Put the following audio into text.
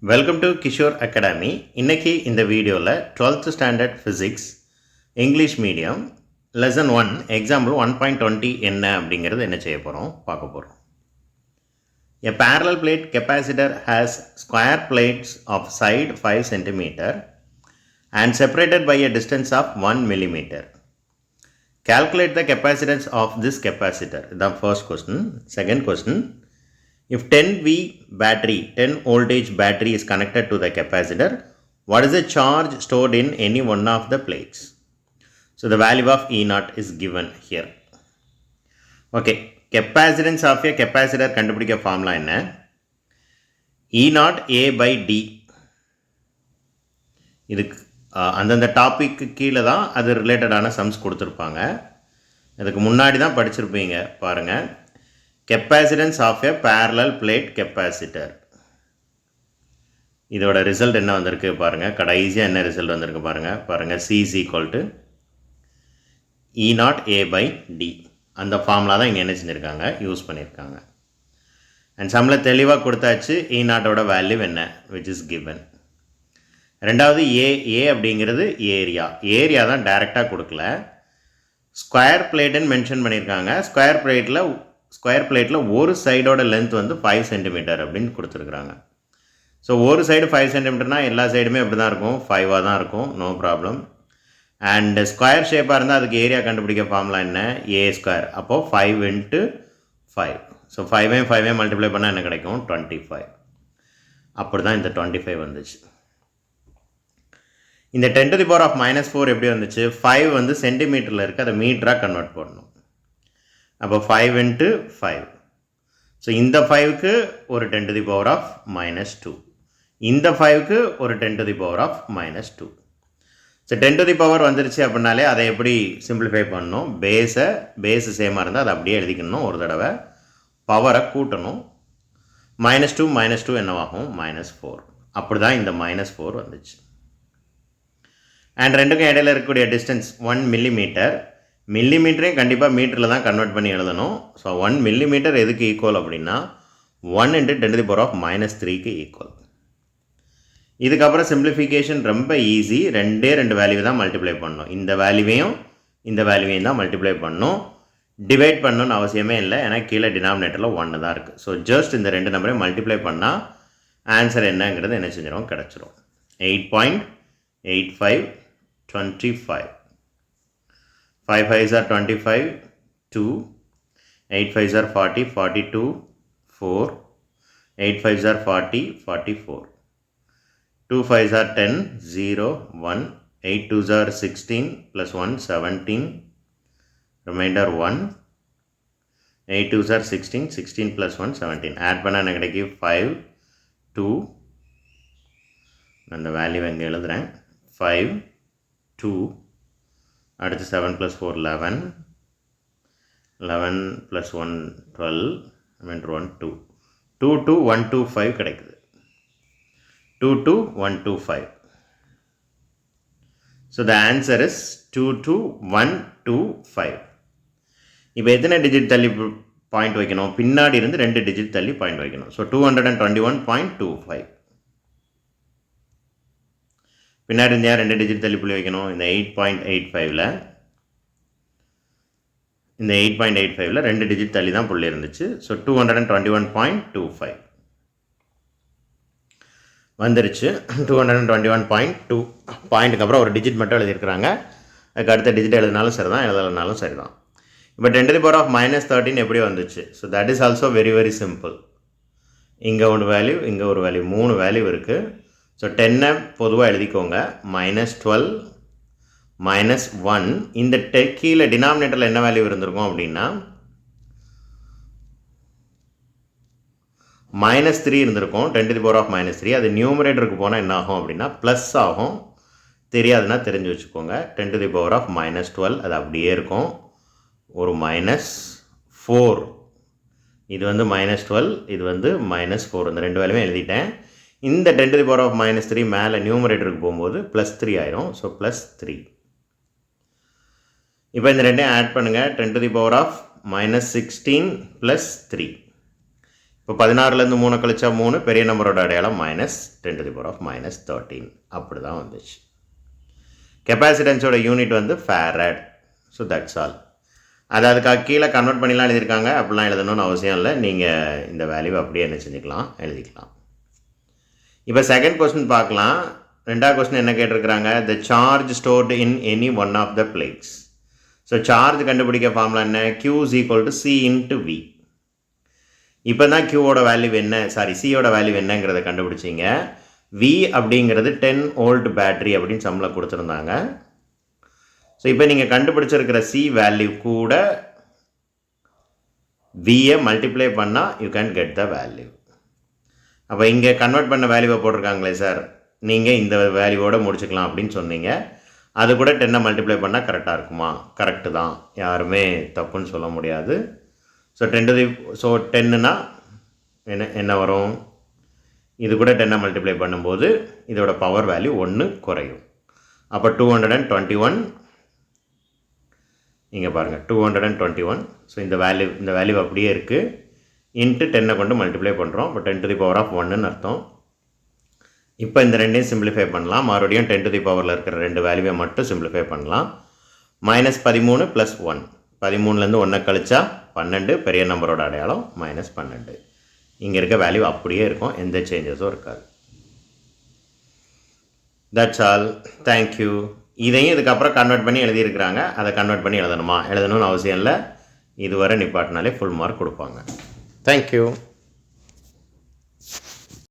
Welcome to Kishore academy. இன்றைக்கி இந்த வீடியோவில் 12th standard physics English medium lesson 1 example 1.20 என்ன அப்படிங்கிறது என்ன செய்ய போகிறோம் பார்க்க போகிறோம். A parallel plate capacitor has square plates of side 5 cm and separated by a distance of 1 mm. Calculate the capacitance of this capacitor. The first question. Second question. If 10V battery, 10 voltage battery is connected to the capacitor, what is the charge stored in any one of the plates? So the value of E0 is given here. Okay, capacitance of a capacitor கண்டுபிடிக்க formula என்ன? E0 A by D. இதுக்கு அந்தந்த டாபிக்கு கீழே தான் அது ரிலேட்டடான sums கொடுத்துருப்பாங்க. இதுக்கு முன்னாடி தான் படிச்சிருப்பீங்க பாருங்கள். Capacitance of a parallel plate capacitor. இதோட ரிசல்ட் என்ன வந்திருக்கு பாருங்கள். கடைசியாக என்ன ரிசல்ட் வந்திருக்கு பாருங்கள். C is equal to E0 A by D. அந்த ஃபார்முலா தான் இங்கே என்ன செஞ்சுருக்காங்க, யூஸ் பண்ணியிருக்காங்க. அண்ட் சம்மில் தெளிவாக கொடுத்தாச்சு E0ஓட வேல்யூ என்ன, which is given. ரெண்டாவது ஏ அப்படிங்கிறது ஏரியா தான் டைரெக்டாக கொடுக்கல, ஸ்கொயர் பிளேட்டுன்னு மென்ஷன் பண்ணியிருக்காங்க. ஸ்கொயர் பிளேட்டில் ஒரு சைடோட லென்த் வந்து 5 cm அப்படின்னு கொடுத்துருக்குறாங்க. ஸோ ஒரு சைடு 5 cmனா எல்லா சைடுமே அப்படி தான் இருக்கும், 5ஆக தான் இருக்கும், நோ ப்ராப்ளம். அண்ட் ஸ்கொயர் ஷேப்பாக இருந்தால் அதுக்கு ஏரியா கண்டுபிடிக்க ஃபார்முலா என்ன, ஏ ஸ்கொயர். அப்போது 5 × 5. ஸோ 5 மல்டிப்ளை பண்ணால் என்ன கிடைக்கும், 25. அப்படி தான் இந்த 25 வந்துச்சு. இந்த 10⁻⁻4 எப்படி வந்துச்சு, 5 வந்து சென்டிமீட்டரில் இருக்குது, அதை மீட்டராக கன்வெர்ட் பண்ணணும். அப்போ 5 × 5. ஸோ இந்த 5க்கு ஒரு 10⁻⁻2, இந்த 5க்கு ஒரு 10⁻⁻2. ஸோ 10 வந்துருச்சு அப்படின்னாலே அதை எப்படி சிம்பிளிஃபை பண்ணணும், பேஸு சேமாக இருந்தால் அதை அப்படியே எழுதிக்கணும். ஒரு தடவை பவரை கூட்டணும். -2 என்னவாகும், -4. அப்படி தான் இந்த -4 வந்துச்சு. அண்ட் ரெண்டுக்கும் இடையில இருக்கக்கூடிய டிஸ்டன்ஸ் 1 மில்லிமீட்டர். மில்லிமீட்டரையும் கண்டிப்பாக மீட்டரில் தான் கன்வெர்ட் பண்ணி எழுதணும். ஸோ 1 மில்லிமீட்டர் எதுக்கு ஈக்குவல் அப்படின்னா 1 × 10⁻³ ஈக்குவல். இதுக்கப்புறம் சிம்பிளிஃபிகேஷன் ரொம்ப ஈஸி. ரெண்டு வேல்யூ தான் மல்டிப்ளை பண்ணணும். இந்த வேல்யூவையும் தான் மல்டிப்ளை பண்ணணும். டிவைட் பண்ணணும்னு அவசியமே இல்லை, ஏன்னா கீழே டினாமினேட்டரில் 1 தான் இருக்குது. ஸோ ஜஸ்ட் இந்த ரெண்டு நம்பரையும் மல்டிப்ளை பண்ணால் ஆன்சர் என்னங்கிறது என்ன செஞ்சிடும், கிடச்சிரும். 8.85 25. 5 5s are 25, 2. 8 5s are 40, 42, 4. 8 5s are 40, 44. 2 5s are 10, 0, 1. 8 2s are 16, plus 1, 17. Remainder 1. 8 2s are 16, 16 plus 1, 17. Add பண்ண என்ன கிடைக்கும், 5, 2. அந்த வேல்யூ எங்கே எழுதுகிறேன், 5, 2. அடுத்து 7 + 4 11, 11 + 1 12, 1 2, 2 2 1 2 5 கிடைக்குது. 2 2 1 2 5. So the answer is 2 2 1 2 5. இப்போ எத்தனை டிஜிட் தள்ளி பாயிண்ட் வைக்கணும், பின்னாடி இருந்து 2 டிஜிட் தள்ளி பாயிண்ட் வைக்கணும். ஸோ 221.25. பின்னாடி இருந்தால் 2 டிஜிட் தள்ளி புள்ளி வைக்கணும். இந்த 8.85ல் 2 டிஜிட் தள்ளி தான் புள்ளி இருந்துச்சு. ஸோ 221.25 வந்துருச்சு. 221.2 பாயிண்ட்டுக்கு அப்புறம் ஒரு டிஜிட் மட்டும் எழுதியிருக்கிறாங்க. அதுக்கு அடுத்த டிஜிட் எழுதினாலும் சரி தான், எழுதலைனாலும் சரி தான். இப்போ 10⁻−13 எப்படி வந்துச்சு. So that is also very very simple. இங்கே ஒரு வேல்யூ, இங்கே ஒரு வேல்யூ, 3 வேல்யூ இருக்குது. ஸோ 10 பொதுவாக எழுதிக்கோங்க. -12 -1. இந்த கீழே டினாமினேட்டரில் என்ன வேல்யூ இருந்திருக்கும் அப்படின்னா -3 இருந்திருக்கும். 10⁻−3. அது நியூமரேட்டருக்கு போனால் என்ன ஆகும் அப்படின்னா ப்ளஸ் ஆகும். தெரியாதுன்னா தெரிஞ்சு வச்சுக்கோங்க. 10⁻−12 அது அப்படியே இருக்கும். ஒரு -4. இது வந்து -12, இது வந்து -4. இந்த ரெண்டு வேல்யூமே எழுதிட்டேன். இந்த 10⁻−3 மேலே நியூமரேட்டருக்கு போகும்போது +3 ஆயிரும். ஸோ +3. இப்போ இந்த ரெண்டையும் ஆட் பண்ணுங்கள். 10⁻−16 + 3. இப்போ 16லேருந்து 3 கழிச்சா 3, பெரிய நம்பரோட அடையாளம் -10⁻−13 அப்படி தான் வந்துச்சு. கெப்பாசிட்டன்ஸோட யூனிட் வந்து ஃபேரட். So that's all. அது அதுக்காக கீழே கன்வெர்ட் பண்ணிலாம் எழுதியிருக்காங்க, அப்படிலாம் எழுதணும்னு அவசியம் இல்லை. நீங்கள் இந்த வேல்யூவை அப்படியே என்ன செஞ்சுக்கலாம், எழுதிக்கலாம். இப்போ செகண்ட் கொஸ்டின் பார்க்கலாம். ரெண்டாவது கொஸ்டின் என்ன கேட்டிருக்கிறாங்க, the charge stored in any one of the plates. So charge கண்டுபிடிக்க ஃபார்முலா என்ன, Q = C × V. இப்போ தான் Qவோட வேல்யூ என்ன, சியோட வேல்யூ என்னங்கிறத கண்டுபிடிச்சிங்க. V அப்படிங்கிறது 10 வோல்ட் பேட்டரி அப்படின்னு சம்மில் கொடுத்துருந்தாங்க. ஸோ இப்போ நீங்கள் கண்டுபிடிச்சிருக்கிற C வேல்யூ கூட Vயை மல்டிப்ளை பண்ணால் you can get the value. அப்போ இங்கே கன்வெர்ட் பண்ண வேல்யூவை போட்டிருக்காங்களே சார், நீங்கள் இந்த வேல்யூவோடு முடிச்சுக்கலாம் அப்படின்னு சொன்னீங்க. அது கூட 10 மல்டிப்ளை பண்ணால் கரெக்டாக இருக்குமா, கரெக்டு தான், யாருமே தப்புன்னு சொல்ல முடியாது. ஸோ 10னா என்ன வரும், இது கூட 10 மல்டிப்ளை பண்ணும்போது இதோட பவர் வேல்யூ 1 குறையும். அப்போ 221, இங்கே பாருங்கள் 221. ஸோ இந்த வேல்யூ அப்படியே இருக்குது. இன்ட்டு 10 கொண்டு மல்டிப்ளை பண்ணுறோம். இப்போ 10⁻1ன்னு அர்த்தம். இப்போ இந்த ரெண்டையும் சிம்பிளிஃபை பண்ணலாம். மறுபடியும் 10⁻ இருக்கிற ரெண்டு வேல்யூவை மட்டும் சிம்பிளிஃபை பண்ணலாம். -13 + 1, 13லேருந்து 1 கழிச்சா 12, பெரிய நம்பரோட அடையாளம் -12. இங்கே இருக்க வேல்யூ அப்படியே இருக்கும், எந்த சேஞ்சஸும் இருக்காது. That's all. தேங்க்யூ. இதையும் இதுக்கப்புறம் கன்வெர்ட் பண்ணி எழுதியிருக்கிறாங்க, அதை கன்வெர்ட் பண்ணி எழுதணும்னு அவசியம் இல்லை. இதுவரை நிப்பாட்டினாலே ஃபுல் மார்க் கொடுப்பாங்க. தேங்க்யூ.